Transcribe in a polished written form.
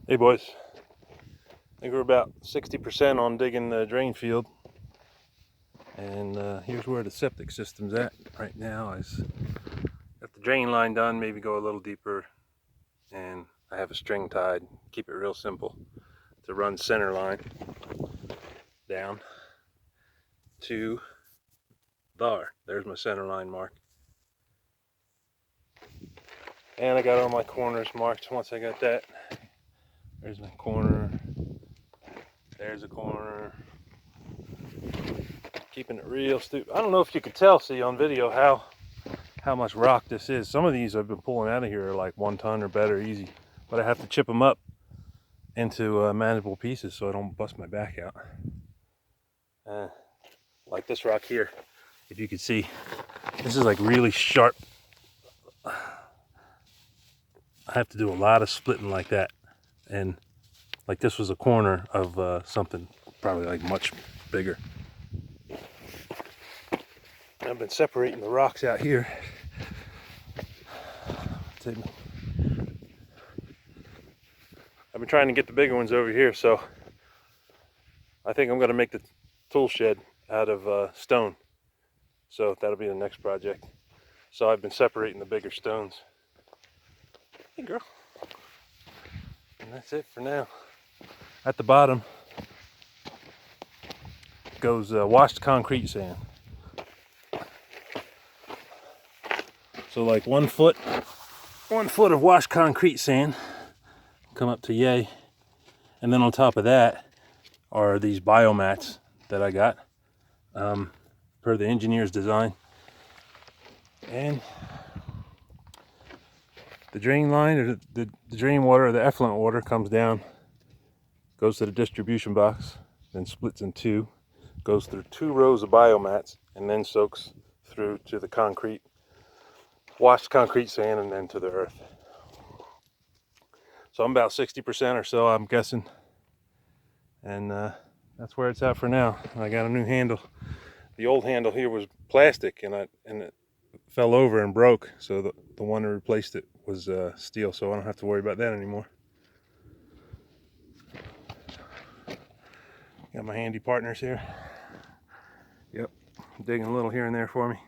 Hey boys, I think we're about 60% on digging the drain field, and here's where the septic system's at right now. Is got the drain line done, maybe go a little deeper, and I have a string tied, keep it real simple, to run center line down to there's my center line mark. And I got all my corners marked. Once I got that, there's my corner, there's a corner. Keeping it real stupid. I don't know if you could tell, see on video, how much rock this is. Some of these I've been pulling out of here are like 1 ton or better easy, but I have to chip them up into manageable pieces so I don't bust my back out. Like this rock here, if you could see, this is like really sharp. I have to do a lot of splitting like that, and like this was a corner of something probably like much bigger. I've been separating the rocks out here. I've been trying to get the bigger ones over here, so I think I'm going to make the tool shed out of stone. So that'll be the next project. So I've been separating the bigger stones. Hey girl. And that's it for now. At the bottom goes washed concrete sand. So like 1 foot of washed concrete sand, come up to yay. And then on top of that are these biomats that I got per the engineer's design. And the drain line, or the drain water, or the effluent water, comes down, goes to the distribution box, then splits in two, goes through 2 rows of biomats, and then soaks through to the concrete, washed concrete sand, and then to the earth. So I'm about 60% or so, I'm guessing. And that's where it's at for now. I got a new handle. The old handle here was plastic, and it fell over and broke. So the one that replaced it was steel, so I don't have to worry about that anymore. Got my handy partners here. Yep, digging a little here and there for me.